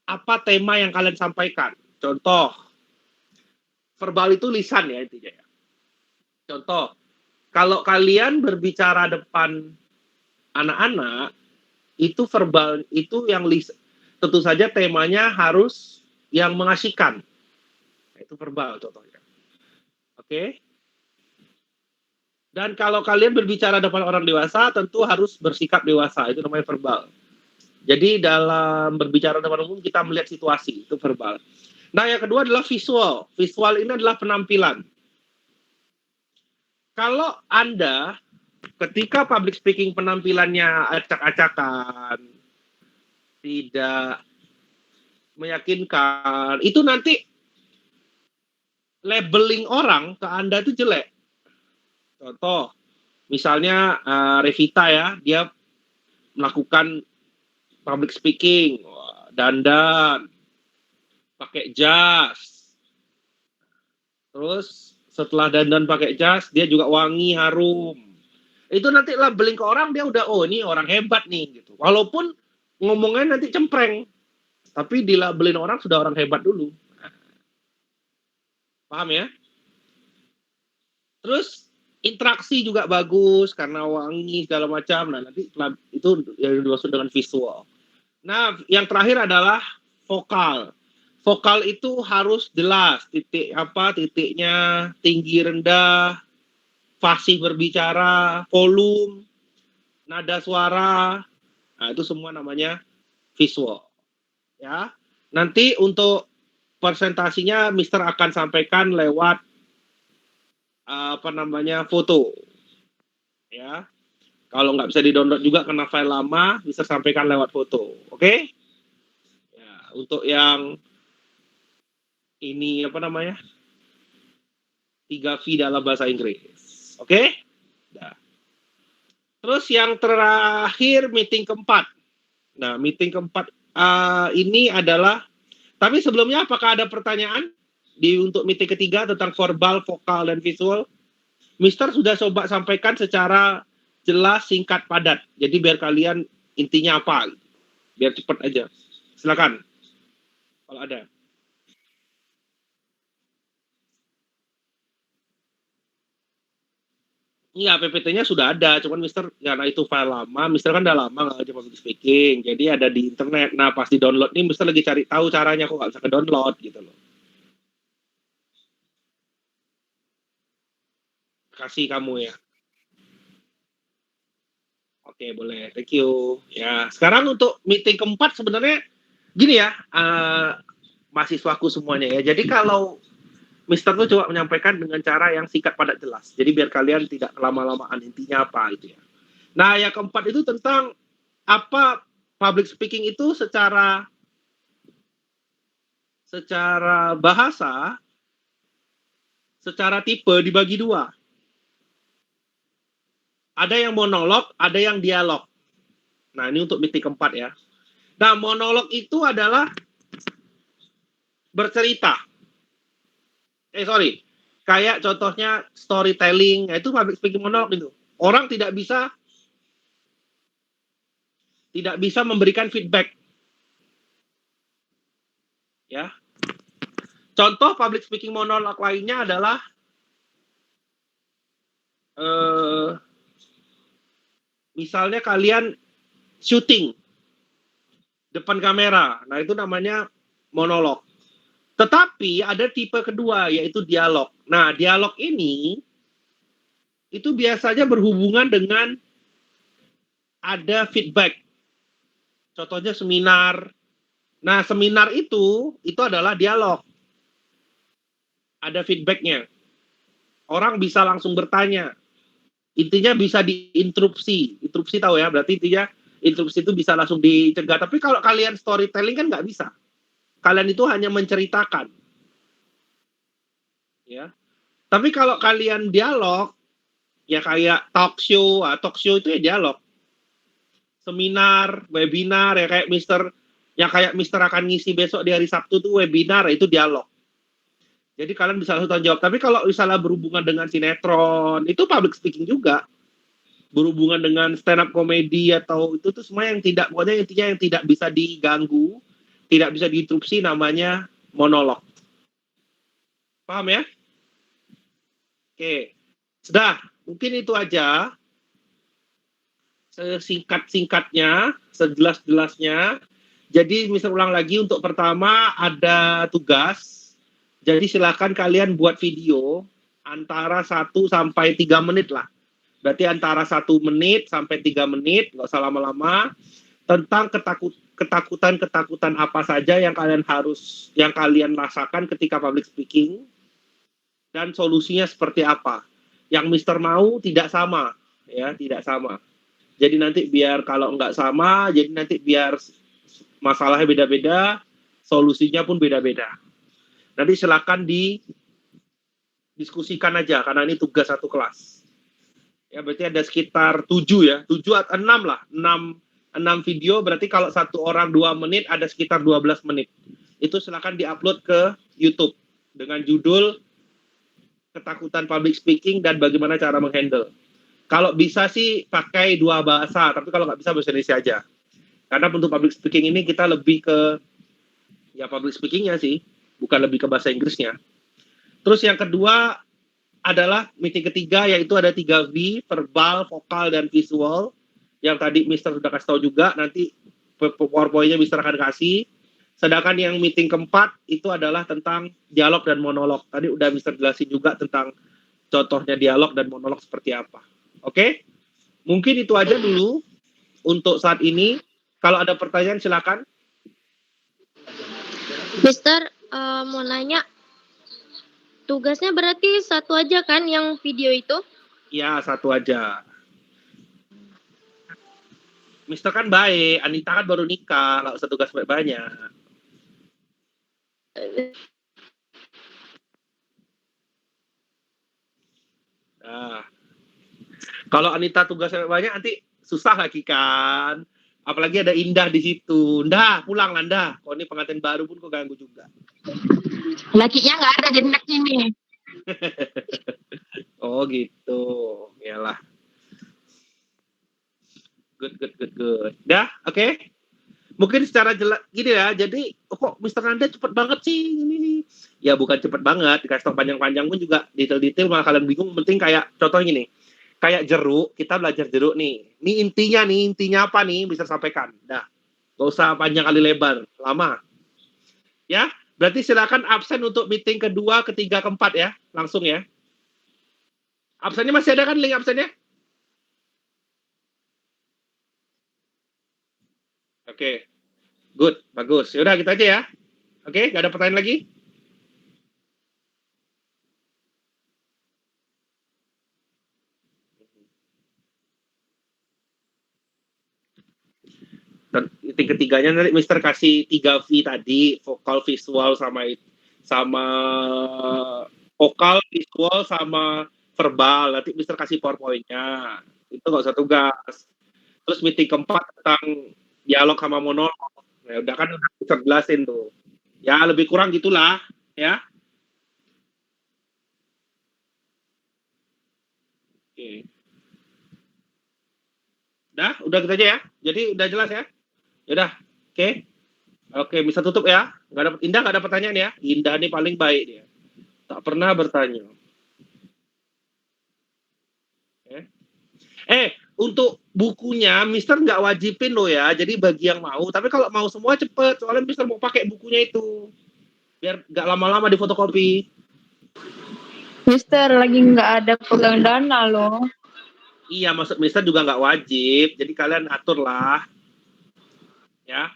apa tema yang kalian sampaikan. Contoh, verbal itu lisan ya intinya ya. Contoh, kalau kalian berbicara depan anak-anak, itu verbal itu yang tentu saja temanya harus yang mengasihkan. Itu verbal contohnya. Oke? Dan kalau kalian berbicara depan orang dewasa, tentu harus bersikap dewasa. Itu namanya verbal. Jadi dalam berbicara depan umum kita melihat situasi, itu verbal. Nah, yang kedua adalah visual. Visual ini adalah penampilan. Kalau Anda ketika public speaking penampilannya acak-acakan, tidak meyakinkan, itu nanti labeling orang ke Anda itu jelek. Contoh, misalnya Revita ya, dia melakukan public speaking, dandan, pakai jas, terus setelah dandan pakai jas, dia juga wangi, harum. Itu nanti labeling ke orang, dia udah, oh ini orang hebat nih, gitu. Walaupun ngomongnya nanti cempreng, tapi dilabelin orang sudah orang hebat dulu. Paham ya? Terus interaksi juga bagus karena wangi segala macam. Nah, nanti itu yang dimaksud dengan visual. Nah, yang terakhir adalah vokal. Vokal itu harus jelas, titiknya, tinggi rendah, fasih berbicara, volume, nada suara. Nah, itu semua namanya visual. Ya. Nanti untuk presentasinya Mister akan sampaikan lewat foto. Ya. Kalau nggak bisa di-download juga karena file lama, bisa sampaikan lewat foto. Oke? Ya, untuk yang ini 3V dalam bahasa Inggris. Oke? Nah. Terus yang terakhir meeting keempat. Nah, meeting keempat ini adalah, tapi sebelumnya apakah ada pertanyaan untuk meeting ketiga tentang verbal, vokal, dan visual? Mister sudah coba sampaikan secara jelas, singkat, padat. Jadi biar kalian intinya apa, biar cepat aja. Silakan, kalau ada. Iya, PPT-nya sudah ada, cuman Mister karena itu file lama, Mister kan udah lama nggak aja public speaking, jadi ada di internet. Nah, pas di download nih, Mister lagi cari tahu caranya, kok nggak bisa ke download gitu loh. Kasih kamu ya. Oke, boleh. Thank you. Ya, sekarang untuk meeting keempat sebenarnya gini ya, mahasiswaku semuanya ya. Jadi kalau Mister tuh coba menyampaikan dengan cara yang singkat padat jelas. Jadi biar kalian tidak lama-lamaan, intinya apa gitu ya. Nah, yang keempat itu tentang apa public speaking itu secara bahasa, secara tipe dibagi dua. Ada yang monolog, ada yang dialog. Nah, ini untuk meeting keempat ya. Nah, monolog itu adalah bercerita. Kayak contohnya storytelling, itu public speaking monolog itu. Orang tidak bisa memberikan feedback. Ya. Contoh public speaking monolog lainnya adalah misalnya kalian syuting depan kamera. Nah, itu namanya monolog. Tetapi ada tipe kedua, yaitu dialog. Nah, dialog ini itu biasanya berhubungan dengan ada feedback. Contohnya seminar. Nah, seminar itu adalah dialog. Ada feedbacknya. Orang bisa langsung bertanya. Intinya bisa diinterupsi. Interupsi tahu ya, berarti intinya interupsi itu bisa langsung dicegah. Tapi kalau kalian storytelling kan nggak bisa. Kalian itu hanya menceritakan. Ya. Tapi kalau kalian dialog, ya kayak talk show itu ya dialog. Seminar, webinar, ya kayak Mister akan ngisi besok di hari Sabtu tuh webinar, itu dialog. Jadi kalian bisa langsung jawab. Tapi kalau misalnya berhubungan dengan sinetron, itu public speaking juga. Berhubungan dengan stand up comedy atau itu tuh semua yang tidak, pokoknya intinya yang tidak bisa diganggu, tidak bisa diinterupsi, namanya monolog. Paham ya? Oke. Sudah, mungkin itu aja. Sesingkat-singkatnya, sejelas-jelasnya. Jadi, misal ulang lagi, untuk pertama ada tugas. Jadi silakan kalian buat video antara 1 sampai 3 menit lah. Berarti antara 1 menit sampai 3 menit, nggak usah lama-lama, tentang ketakutan-ketakutan apa saja yang kalian rasakan ketika public speaking, dan solusinya seperti apa. Yang Mister mau tidak sama, ya, tidak sama. Jadi nanti biar kalau nggak sama, jadi nanti biar masalahnya beda-beda, solusinya pun beda-beda. Nanti silakan didiskusikan aja, karena ini tugas satu kelas. Ya, berarti ada sekitar 7 ya, 7 atau 6 lah, 6 video, berarti kalau satu orang 2 menit, ada sekitar 12 menit. Itu silakan diupload ke YouTube dengan judul ketakutan public speaking dan bagaimana cara menghandle. Kalau bisa sih pakai 2 bahasa, tapi kalau nggak bisa bahasa Indonesia aja. Karena untuk public speaking ini kita lebih ke ya public speakingnya sih, bukan lebih ke bahasa Inggrisnya. Terus yang kedua adalah meeting ketiga, yaitu ada 3V, verbal, vokal, dan visual. Yang tadi Mister sudah kasih tahu juga, nanti PowerPoint-nya Mister akan kasih. Sedangkan yang meeting keempat itu adalah tentang dialog dan monolog. Tadi udah Mister jelasin juga tentang contohnya dialog dan monolog seperti apa. Oke? Mungkin itu aja dulu untuk saat ini. Kalau ada pertanyaan silakan. Mister, mau nanya, tugasnya berarti satu aja kan yang video itu? Ya, satu aja. Mister kan baik, Anita kan baru nikah, nggak usah tugas banyak. Nah, kalau Anita tugasnya banyak nanti susah lagi kan. Apalagi ada Indah di situ. Ndah, pulang lah Ndah. Kok ini pengantin baru pun kok ganggu juga. Lakinya nggak ada jadi anak ini. Oh gitu. Yalah. Good. Dah, oke. Mungkin secara jelas gini ya. Jadi kok Mister Nanda cepet banget sih ini. Ya bukan cepet banget. Dikasih tau panjang-panjang pun juga detail-detail malah kalian bingung. Penting kayak contoh gini. Kayak jeruk, kita belajar jeruk nih. Ini intinya apa nih bisa sampaikan. Dah, gak usah panjang kali lebar, lama. Ya, berarti silakan absen untuk meeting kedua, ketiga, keempat ya, langsung ya. Absennya masih ada kan link absennya? Oke, good, bagus. Yaudah gitu aja ya. Oke, gak ada pertanyaan lagi? Meeting ketiganya nanti Mister kasih 3V tadi, vokal, visual, sama vokal, visual, sama verbal. Nanti Mister kasih PowerPoint-nya. Itu nggak usah tugas. Terus meeting keempat tentang dialog sama monolog. Ya udah kan udah Mister jelasin tuh. Ya lebih kurang gitulah, ya. Oke. Udah gitu aja ya. Jadi udah jelas ya. Yaudah, oke. Oke, bisa tutup ya. Indah nggak ada pertanyaan ya. Indah nih paling baik dia. Tak pernah bertanya. Untuk bukunya, Mister nggak wajibin loh ya. Jadi bagi yang mau. Tapi kalau mau semua cepet. Soalnya Mister mau pakai bukunya itu. Biar nggak lama-lama di fotokopi. Mister lagi nggak ada pegang dana loh. Iya, maksud Mister juga nggak wajib. Jadi kalian atur lah. Ya.